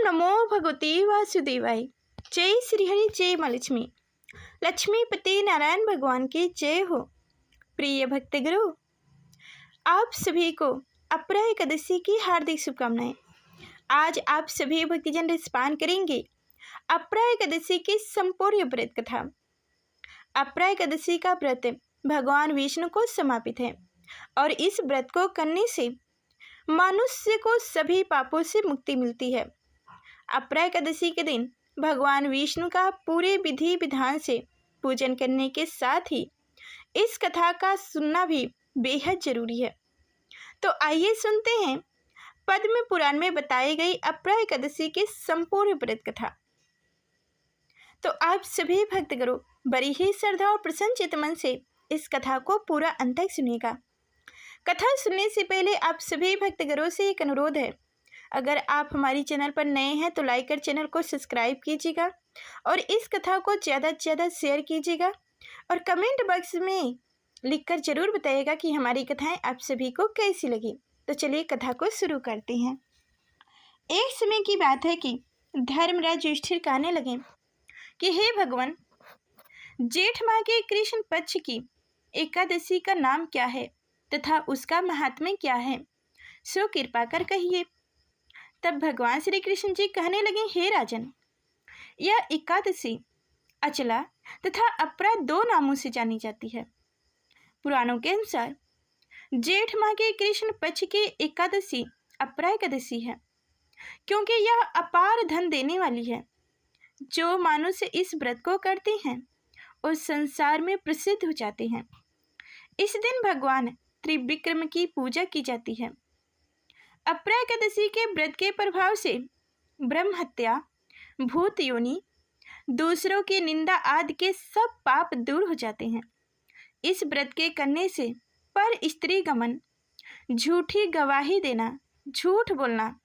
नमो भगवते वासुदेवाय। जय श्री हरि, जय माँ लक्ष्मी। लक्ष्मीपति नारायण भगवान की जय हो। प्रिय भक्तगुरु, आप सभी को अपरा एकादशी की हार्दिक शुभकामनाएं। आज आप सभी भक्तजन रिस्पान करेंगे अपरा एकादशी की संपूर्ण व्रत कथा। अपरा एकादशी का व्रत भगवान विष्णु को समर्पित है और इस व्रत को करने से मनुष्य को सभी पापों से मुक्ति मिलती है। अपरा एकादशी के दिन भगवान विष्णु का पूरे विधि विधान से पूजन करने के साथ ही इस कथा का सुनना भी बेहद जरूरी है। तो आइए सुनते हैं पद्म पुराण में बताई गई अपरा एकादशी की संपूर्ण व्रत कथा। तो आप सभी भक्तगुरु बड़ी ही श्रद्धा और प्रसन्नचित्त मन से इस कथा को पूरा अंत तक सुनिएगा। कथा सुनने से पहले आप सभी भक्तगुरुओं से एक अनुरोध है, अगर आप हमारी चैनल पर नए हैं तो लाइक कर चैनल को सब्सक्राइब कीजिएगा और इस कथा को ज़्यादा से ज़्यादा शेयर कीजिएगा और कमेंट बॉक्स में लिखकर जरूर बताइएगा कि हमारी कथाएं आप सभी को कैसी लगी। तो चलिए कथा को शुरू करते हैं। एक समय की बात है कि धर्मराज युधिष्ठिर कहने लगे कि हे भगवान, जेठ माह के कृष्ण पक्ष की एकादशी का नाम क्या है तथा उसका महात्म्य क्या है, सो कृपा कर कहिए। तब भगवान श्री कृष्ण जी कहने लगे, हे राजन, यह एकादशी अचला तथा अपरा दो नामों से जानी जाती है। पुराणों के अनुसार जेठ माह के कृष्ण पक्ष की एकादशी अपरा एकादशी है, क्योंकि यह अपार धन देने वाली है। जो मनुष्य इस व्रत को करते हैं उस संसार में प्रसिद्ध हो जाते हैं। इस दिन भगवान त्रिविक्रम की पूजा की जाती है। अपरा एकादशी के व्रत के प्रभाव से ब्रह्म हत्या, भूत योनि, दूसरों की निंदा आदि के सब पाप दूर हो जाते हैं। इस व्रत के करने से पर स्त्री गमन, झूठी गवाही देना, झूठ बोलना,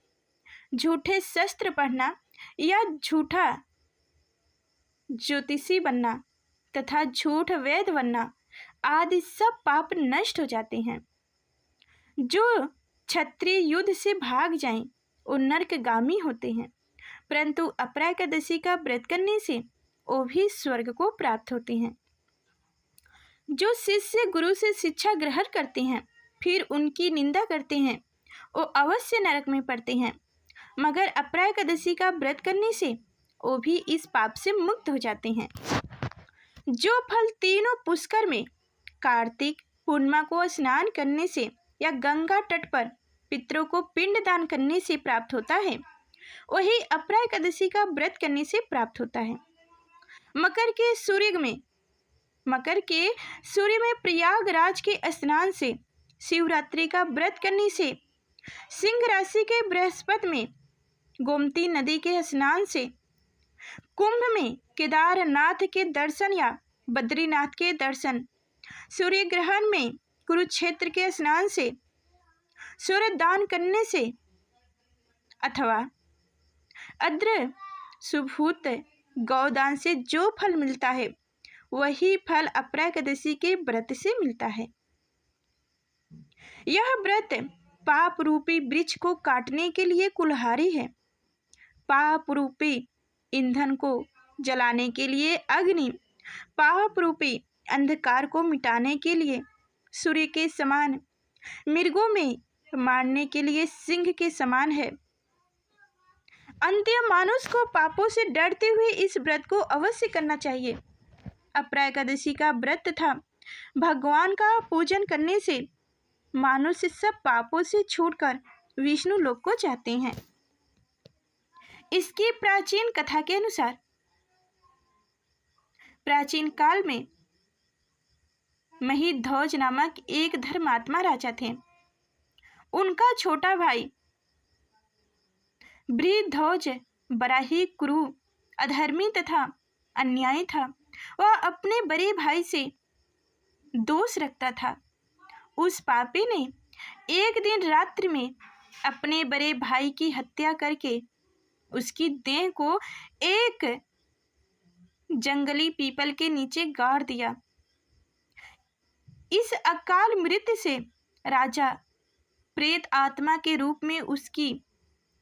झूठे शस्त्र पढ़ना या झूठा ज्योतिषी बनना तथा झूठ वैद्य बनना आदि सब पाप नष्ट हो जाते हैं। जो क्षत्रिय युद्ध से भाग जाएं वो नरकगामी होते हैं, परंतु अपरा एकादशी का व्रत करने से वो भी स्वर्ग को प्राप्त होते हैं। जो शिष्य गुरु से शिक्षा ग्रहण करते हैं फिर उनकी निंदा करते हैं वो अवश्य नरक में पड़ते हैं, मगर अपरा एकादशी का व्रत करने से वो भी इस पाप से मुक्त हो जाते हैं। जो फल तीनों पुष्कर में कार्तिक पूर्णिमा को स्नान करने से या गंगा तट पर पितरों को पिंड दान करने से प्राप्त होता है, वही अपरा एकादशी का व्रत करने से प्राप्त होता है। मकर के सूर्य में प्रयागराज के स्नान से, शिवरात्रि का व्रत करने से, सिंह राशि के बृहस्पति में गोमती नदी के स्नान से, कुंभ में केदारनाथ के दर्शन या बद्रीनाथ के दर्शन, सूर्य ग्रहण में कुरुक्षेत्र के स्नान से, सूर्य दान करने से अथवा अद्र सुभूत गौदान से जो फल मिलता है वही फल अपरा एकादशी के व्रत से मिलता है। यह व्रत पाप रूपी वृक्ष को काटने के लिए कुल्हाड़ी है, पाप रूपी ईंधन को जलाने के लिए अग्नि, पाप रूपी अंधकार को मिटाने के लिए सूर्य के समान, मृगों में मारने के लिए सिंह के समान है। अंत्य मनुष्य को पापों से डरते हुए इस व्रत को अवश्य करना चाहिए। अपरा एकादशी का व्रत तथा भगवान का पूजन करने से मनुष्य सब पापों से छूटकर विष्णु लोक को जाते हैं। इसकी प्राचीन कथा के अनुसार प्राचीन काल में महिध्वज नामक एक धर्मात्मा राजा थे। उनका छोटा भाई बृहध्वज बड़ा ही क्रूर, अधर्मी तथा अन्यायी था। वह अपने बड़े भाई से दोष रखता था। उस पापी ने एक दिन रात्रि में अपने बड़े भाई की हत्या करके उसकी देह को एक जंगली पीपल के नीचे गाड़ दिया। इस अकाल मृत्यु से राजा प्रेत आत्मा के रूप में उसकी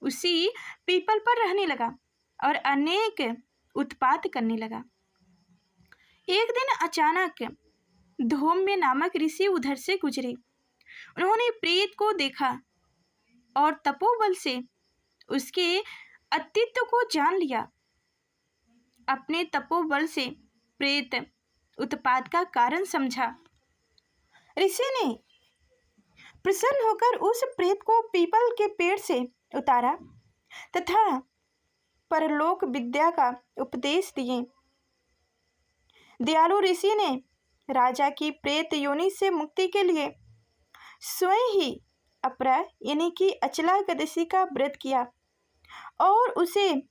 उसी पीपल पर रहने लगा और अनेक उत्पात करने लगा। एक दिन अचानक धौम्य नामक ऋषि उधर से गुजरे। उन्होंने प्रेत को देखा और तपोबल से उसके अस्तित्व को जान लिया। अपने तपोबल से प्रेत उत्पात का कारण समझा। ऋषि ने प्रसन्न होकर उस प्रेत को पीपल के पेड़ से उतारा तथा परलोक विद्या का उपदेश दिए। दयालु ऋषि ने राजा की प्रेत योनि से मुक्ति के लिए स्वयं ही अपरा यानी कि अचला एकादशी का व्रत किया और उसे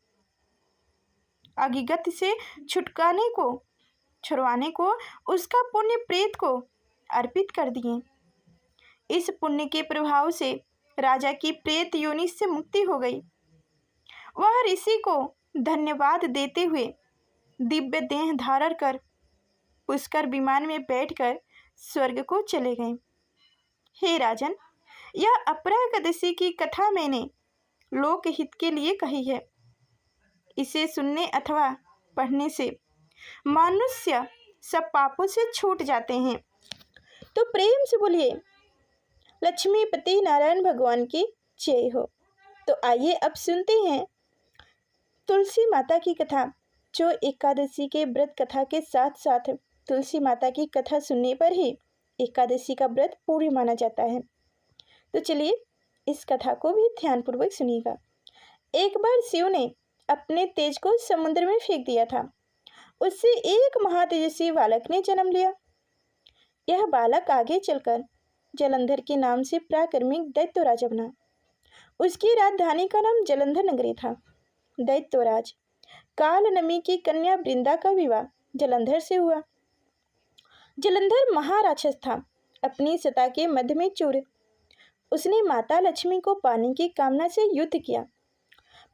अगिगत से छुड़वाने को उसका पुण्य प्रेत को अर्पित कर दिए। इस पुण्य के प्रभाव से राजा की प्रेत योनि से मुक्ति हो गई। वह ऋषि को धन्यवाद देते हुए दिव्य देह धारण कर पुष्कर विमान में बैठकर स्वर्ग को चले गए। हे राजन, यह अपरा एकादशी की कथा मैंने लोकहित के लिए कही है। इसे सुनने अथवा पढ़ने से मनुष्य सब पापों से छूट जाते हैं। तो प्रेम से बोलिए लक्ष्मीपति नारायण भगवान की जय हो। तो आइए अब सुनते हैं तुलसी माता की कथा, जो एकादशी के व्रत कथा के साथ साथ तुलसी माता की कथा सुनने पर ही एकादशी का व्रत पूर्ण माना जाता है। तो चलिए इस कथा को भी ध्यानपूर्वक सुनिएगा। एक बार शिव ने अपने तेज को समुद्र में फेंक दिया था। उससे एक महातेजस्वी बालक ने जन्म लिया। यह बालक आगे चलकर जलंधर के नाम से पराक्रमिक दैत्यराज बना। उसकी राजधानी का नाम जलंधर नगरी था। दैत्यराज कालनमी की कन्या वृंदा का विवाह जलंधर से हुआ। जलंधर महाराक्षस था, अपनी सत्ता के मध्य में चूर। उसने माता लक्ष्मी को पाने की कामना से युद्ध किया,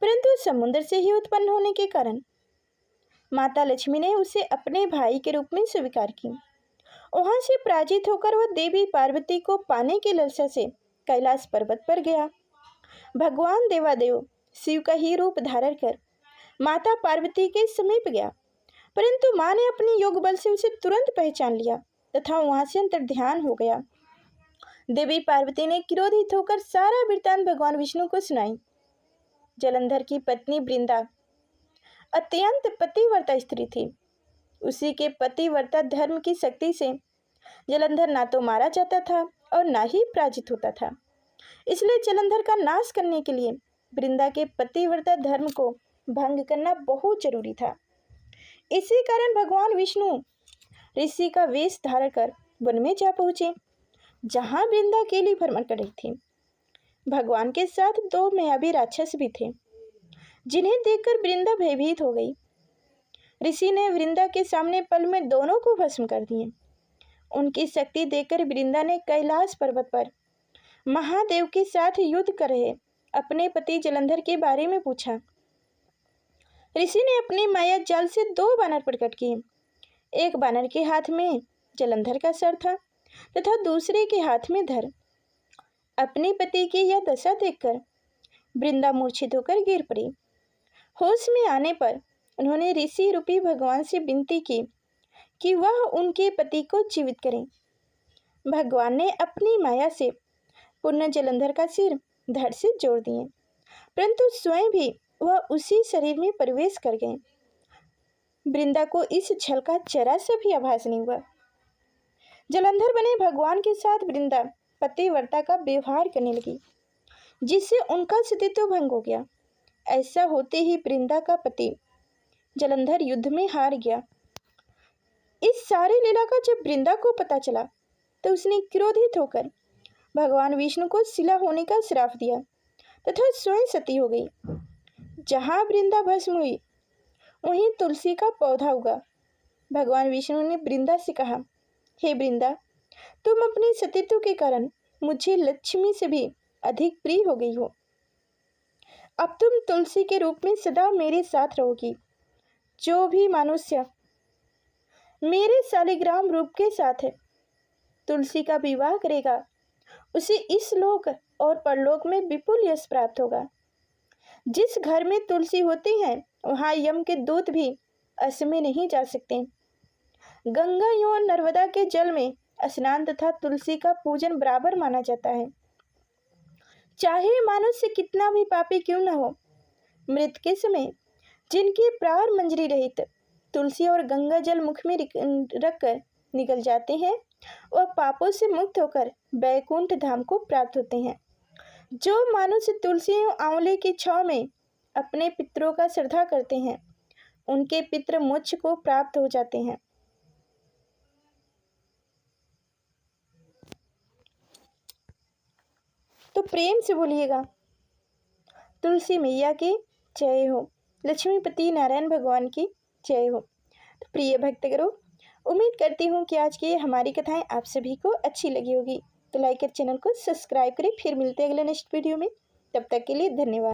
परंतु समुद्र से ही उत्पन्न होने के कारण माता लक्ष्मी ने उसे अपने भाई के रूप में स्वीकार की। वहां से पराजित होकर वह देवी पार्वती को पाने की लालसा से कैलाश पर्वत पर गया। भगवान देवादेव शिव का ही रूप धारण कर माता पार्वती के समीप गया, परंतु मां ने अपने योग बल से उसे तुरंत पहचान लिया तथा वहां से अंतर्ध्यान हो गया। देवी पार्वती ने क्रोधित होकर सारा वृत्तांत भगवान विष्णु को सुनाई। जलंधर की पत्नी वृंदा अत्यंत पतिव्रता स्त्री थी। उसी के पतिव्रता धर्म की शक्ति से जलंधर ना तो मारा जाता था और ना ही पराजित होता था। इसलिए जलंधर का नाश करने के लिए वृंदा के पतिव्रता धर्म को भंग करना बहुत जरूरी था। इसी कारण भगवान विष्णु ऋषि का वेश धारण कर वन में जा पहुंचे, जहां वृंदा अकेली भ्रमण कर रही थी। भगवान के साथ दो मायावी राक्षस भी थे, जिन्हें देखकर वृंदा भयभीत हो गई। ऋषि ने वृंदा के सामने पल में दोनों को भस्म कर दिए। उनकी शक्ति देखकर वृंदा ने कैलाश पर्वत पर महादेव के साथ युद्ध कर रहे अपने पति जलंधर के बारे में पूछा। ऋषि ने अपनी माया जाल से दो बानर प्रकट किए। एक बानर के हाथ में जलंधर का सर था तथा दूसरे के हाथ में धर। अपने पति की यह दशा देखकर वृंदा मूर्छित होकर गिर पड़ी। होश में आने पर उन्होंने ऋषि रूपी भगवान से विनती की कि वह उनके पति को जीवित करें। भगवान ने अपनी माया से पुनः जलंधर का सिर धड़ से जोड़ दिए, परंतु स्वयं भी वह उसी शरीर में प्रवेश कर गए। वृंदा को इस छल का जरा सा भी आभास नहीं हुआ। जलंधर बने भगवान के साथ वृंदा पतिव्रता का व्यवहार करने लगी, जिससे उनका सतीत्व भंग हो गया। ऐसा होते ही वृंदा का पति जलंधर युद्ध में हार गया। इस सारी लीला का जब वृंदा को पता चला तो उसने क्रोधित होकर भगवान विष्णु को शिला होने का श्राप दिया तथा स्वयं सती हो गई। जहां वृंदा भस्म हुई वहीं तुलसी का पौधा उगा। भगवान विष्णु ने वृंदा से कहा, हे वृंदा, तुम अपने सतीत्व के कारण मुझे लक्ष्मी से भी अधिक प्रिय हो गई हो। अब तुम तुलसी के रूप में सदा मेरे साथ रहोगी। जो भी मनुष्य मेरे शालिग्राम रूप के साथ तुलसी का विवाह करेगा, उसे इस लोक और परलोक में विपुल यश प्राप्त होगा। जिस घर में तुलसी होती है वहाँ यम के दूत भी असमय नहीं जा सकते। गंगा और नर्मदा के जल में स्नान तथा तुलसी का पूजन बराबर माना जाता है। चाहे मनुष्य कितना भी पापी क्यों न हो, मृत के समय जिनकी प्राण मंजरी रहित तुलसी और गंगा जल मुख में रखकर निकल जाते हैं और पापों से मुक्त होकर बैकुंठ धाम को प्राप्त होते हैं। जो मनुष्य तुलसी और आंवले की छांव में अपने पितरों का श्रद्धा करते हैं उनके पितृ मोक्ष को प्राप्त हो जाते हैं। तो प्रेम से बोलिएगा, तुलसी मैया की जय हो, लक्ष्मीपति नारायण भगवान की जय हो। तो प्रिय भक्तगणों, उम्मीद करती हूँ कि आज की हमारी कथाएं आप सभी को अच्छी लगी होगी। तो लाइक कर चैनल को सब्सक्राइब करें। फिर मिलते हैं अगले नेक्स्ट वीडियो में। तब तक के लिए धन्यवाद।